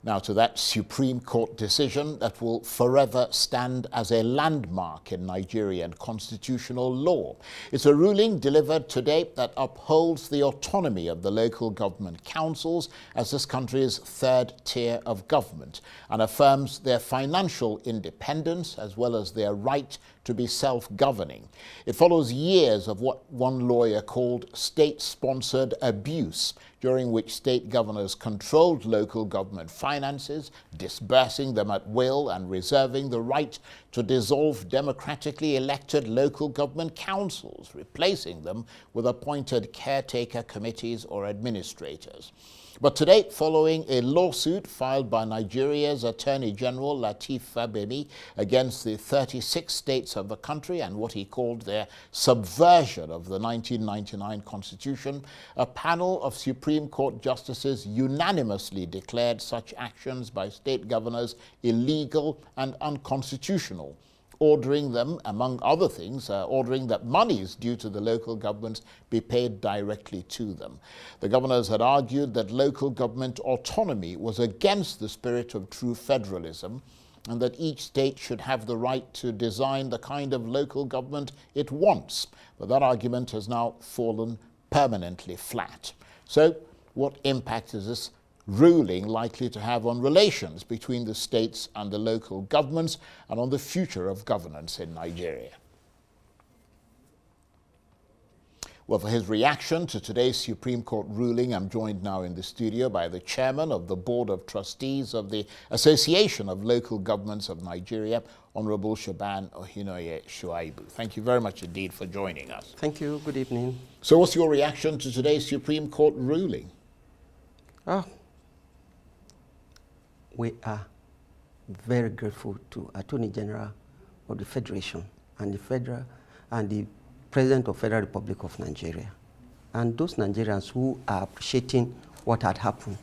Now to that Supreme Court decision that will forever stand as a landmark in Nigerian constitutional law. It's a ruling delivered today that upholds the autonomy of the local government councils as this country's third tier of government and affirms their financial independence as well as their right to be self-governing. It follows years of what one lawyer called state-sponsored abuse, during which state governors controlled local government finances, disbursing them at will and reserving the right to dissolve democratically elected local government councils, replacing them with appointed caretaker committees or administrators. But today, following a lawsuit filed by Nigeria's Attorney General Lateef Fagbemi against the 36 states of the country and what he called their subversion of the 1999 Constitution, a panel of Supreme Court justices unanimously declared such actions by state governors illegal and unconstitutional, ordering them, among other things, ordering that monies due to the local governments be paid directly to them. The governors had argued that local government autonomy was against the spirit of true federalism and that each state should have the right to design the kind of local government it wants. But that argument has now fallen permanently flat. So what impact is this ruling likely to have on relations between the states and the local governments and on the future of governance in Nigeria? Well, for his reaction to today's Supreme Court ruling, I'm joined now in the studio by the chairman of the Board of Trustees of the Association of Local Governments of Nigeria, Honorable Shaban Ohinoye Shuaibu. Thank you very much indeed for joining us. Thank you. Good evening. So what's your reaction to today's Supreme Court ruling? We are very grateful to Attorney General of the Federation and the President of Federal Republic of Nigeria, and those Nigerians who are appreciating what had happened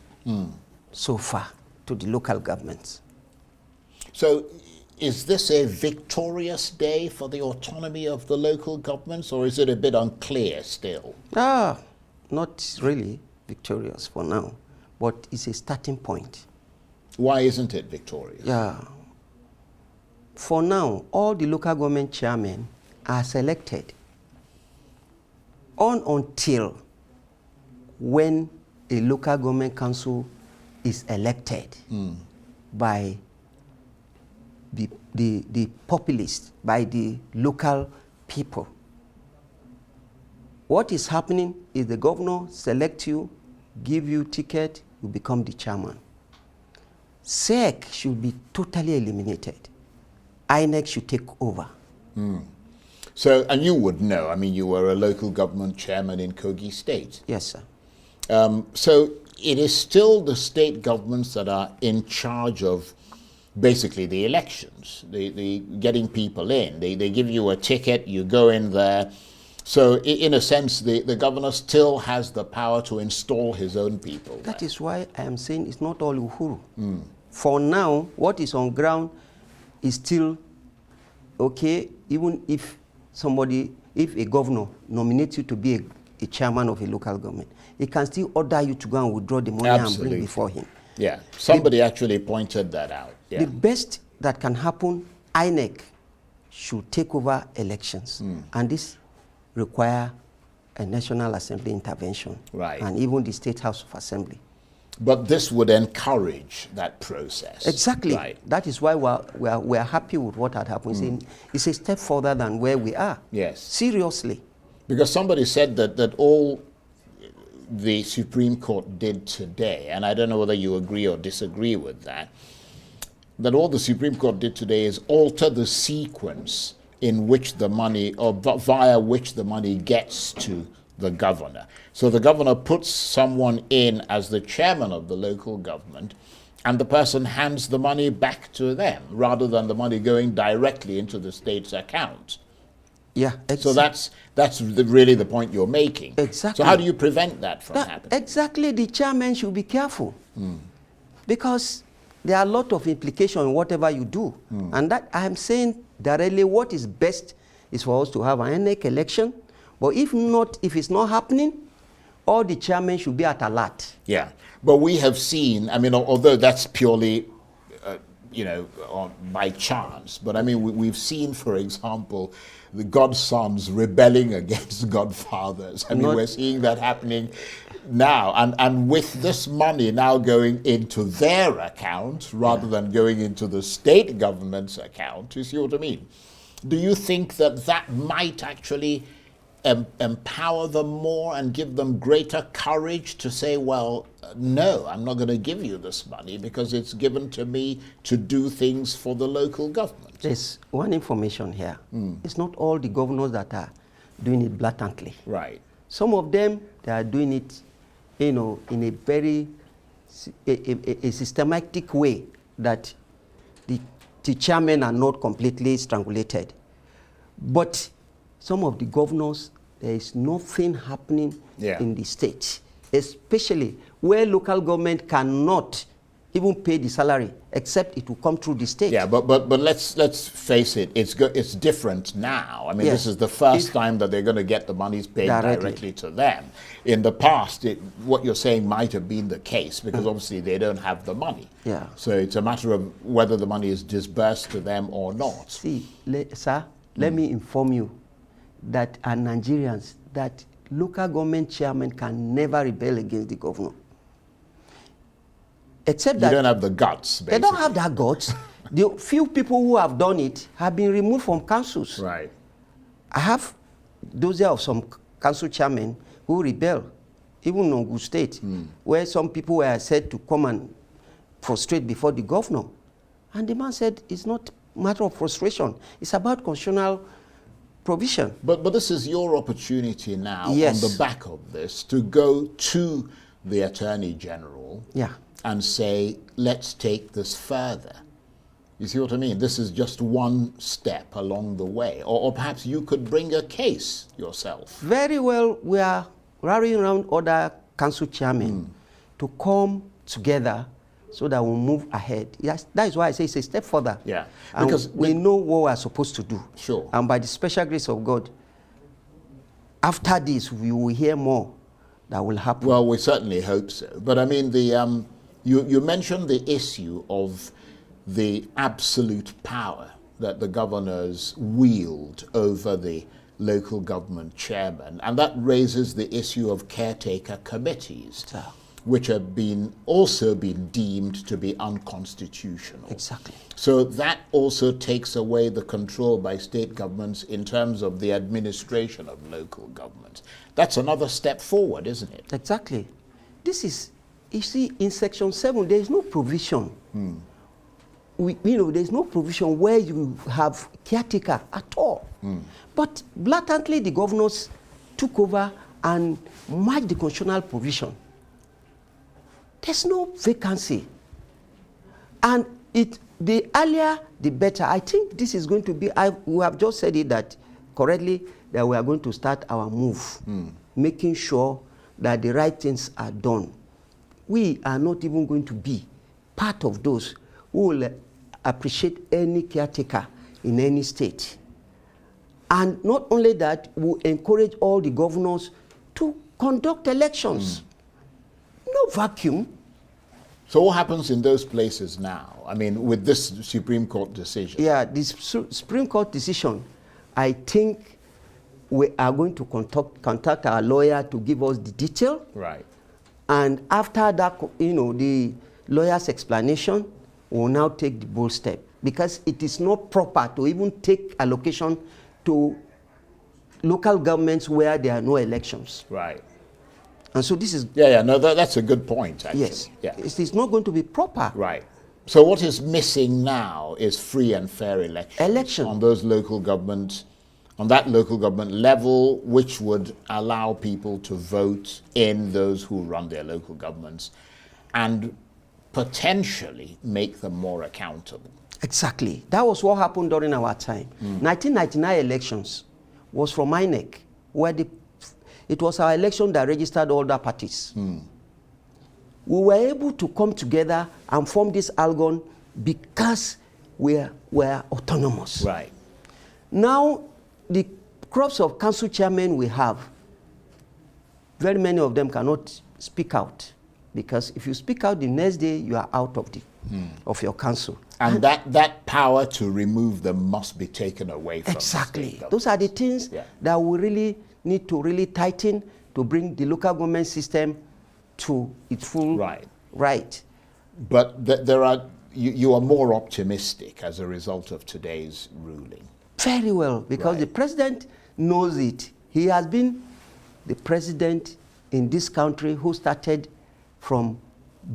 so far to the local governments. So is this a victorious day for the autonomy of the local governments, or is it a bit unclear still? Not really victorious for now, but it's a starting point. Why isn't it victorious? For now, all the local government chairmen are selected until when a local government council is elected by the populace, by the local people. What is happening is the governor selects you, give you ticket, you become the chairman. SEC should be totally eliminated. INEC should take over. So, and you would know, I mean, you were a local government chairman in Kogi State. Yes, sir. So it is still the state governments that are in charge of basically the elections, the getting people in. They give you a ticket, you go in there. So in a sense, the governor still has the power to install his own people. That is why I am saying it's not all Uhuru. For now, what is on ground is still okay, even if a governor nominates you to be a chairman of a local government, he can still order you to go and withdraw the money and bring before him. Yeah, somebody actually pointed that out. Yeah. The best that can happen, INEC should take over elections. And this require a National Assembly intervention. Right. And even the State House of Assembly. But this would encourage that process. Exactly. Right. That is why we are happy with what had happened. It's a step further than where we are. Yes. Seriously. Because somebody said that all the Supreme Court did today, and I don't know whether you agree or disagree with that all the Supreme Court did today is alter the sequence in which the money, or via which the money gets to the governor. So the governor puts someone in as the chairman of the local government, and the person hands the money back to them, rather than the money going directly into the state's account. Yeah. So that's really the point you're making. Exactly. So how do you prevent that from happening? Exactly. The chairman should be careful. Because there are a lot of implications in whatever you do. And that I am saying directly, what is best is for us to have an INEC election. But if it's not happening, all the chairmen should be at alert. Yeah, but we have seen, I mean, although that's purely, by chance, but I mean, we've seen, for example, the godsons rebelling against godfathers. I mean, we're seeing that happening now. And with this money now going into their account rather than going into the state government's account, you see what I mean? Do you think that that might actually empower them more and give them greater courage to say, well, no, I'm not going to give you this money because it's given to me to do things for the local government? There's one information here. It's not all the governors that are doing it blatantly. Right. Some of them, they are doing it, in a very a systematic way that the chairmen are not completely strangulated. But some of the governors, there is nothing happening in the state, especially where local government cannot even pay the salary, except it will come through the state. Yeah, but let's face it, it's different now. I mean, this is the first time that they're going to get the monies paid directly to them. In the past, what you're saying might have been the case because obviously they don't have the money. Yeah. So it's a matter of whether the money is disbursed to them or not. See, sir, let me inform you that Nigerians, that local government chairmen can never rebel against the governor. Except that you don't have the guts, basically. They don't have that guts. The few people who have done it have been removed from councils. Right. I have those of some council chairmen who rebel, even in Ogun State, where some people were said to come and prostrate before the governor. And the man said, it's not a matter of frustration. It's about constitutional provision. But this is your opportunity now, on the back of this, to go to the Attorney General and say, let's take this further. You see what I mean? This is just one step along the way. Or perhaps you could bring a case yourself. Very well, we are rallying around other council chairmen to come together so that we'll move ahead. Yes, that is why I say it's a step further. Yeah. And because we know what we are supposed to do. Sure. And by the special grace of God, after this, we will hear more that will happen. Well, we certainly hope so. But I mean, you mentioned the issue of the absolute power that the governors wield over the local government chairman, and that raises the issue of caretaker committees, which have also been deemed to be unconstitutional. Exactly. So that also takes away the control by state governments in terms of the administration of local government. That's another step forward, isn't it? Exactly. This is, you see, in Section 7, there is no provision. There's no provision where you have caretaker at all. But blatantly, the governors took over and matched the constitutional provision. There's no vacancy. And the earlier, the better. I think this is going to be, we have just said it that correctly, that we are going to start our move, making sure that the right things are done. We are not even going to be part of those who will appreciate any caretaker in any state. And not only that, we encourage all the governors to conduct elections. No vacuum. So what happens in those places now? I mean, with this Supreme Court decision? Yeah, this Supreme Court decision, I think we are going to contact our lawyer to give us the detail. Right. And after that, the lawyer's explanation, we'll now take the bold step. Because it is not proper to even take allocation to local governments where there are no elections. Right. And so this is... No, that's a good point, actually. Yes. Yeah. It's not going to be proper. Right. So what is missing now is free and fair elections. On those local government, on that local government level, which would allow people to vote in those who run their local governments and potentially make them more accountable. Exactly. That was what happened during our time. 1999 elections was from INEC, where it was our election that registered all the parties. We were able to come together and form this Algon because we were autonomous. Right. Now, the crops of council chairmen we have, very many of them cannot speak out, because if you speak out the next day, you are out of of your council. And that power to remove them must be taken away from exactly. the state Those are the things that we really need to really tighten to bring the local government system to its full right. But you are more optimistic as a result of today's ruling. Very well, because the president knows it. He has been the president in this country who started from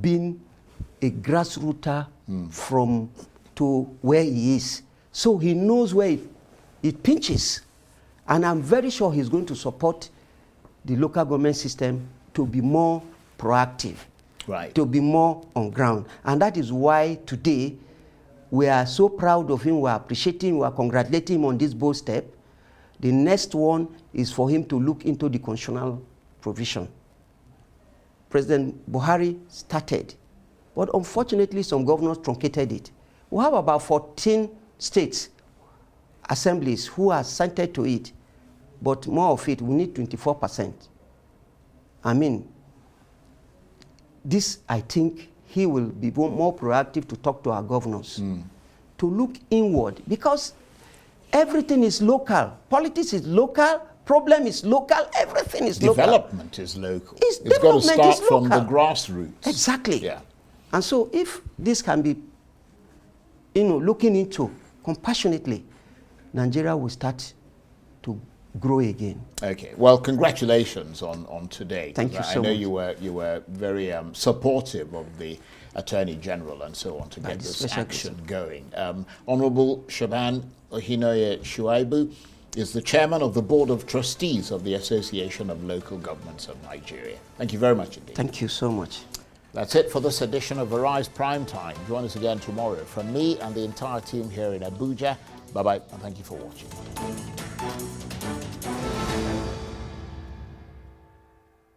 being a grassrooter from to where he is. So he knows where it pinches. And I'm very sure he's going to support the local government system to be more proactive, to be more on ground. And that is why today we are so proud of him, we are appreciating, we are congratulating him on this bold step. The next one is for him to look into the constitutional provision. President Buhari started, but unfortunately some governors truncated it. We have about 14 states assemblies who are assented to it, but more of it, we need 24%. I mean, this, I think, he will be more proactive to talk to our governors, to look inward, because everything is local. Politics is local, problem is local, everything is local. Development is local. It's got to start from the grassroots. Exactly. Yeah. And so if this can be, looking into compassionately, Nigeria will start to grow again. Okay. Well, congratulations on today. Thank you so much. I know much. you were very supportive of the Attorney General and so on to get this action going. Honorable Shaban Ohinoye Shuaibu is the chairman of the Board of Trustees of the Association of Local Governments of Nigeria. Thank you very much indeed. Thank you so much. That's it for this edition of Arise Prime Time. Join us again tomorrow. From me and the entire team here in Abuja, bye-bye and thank you for watching.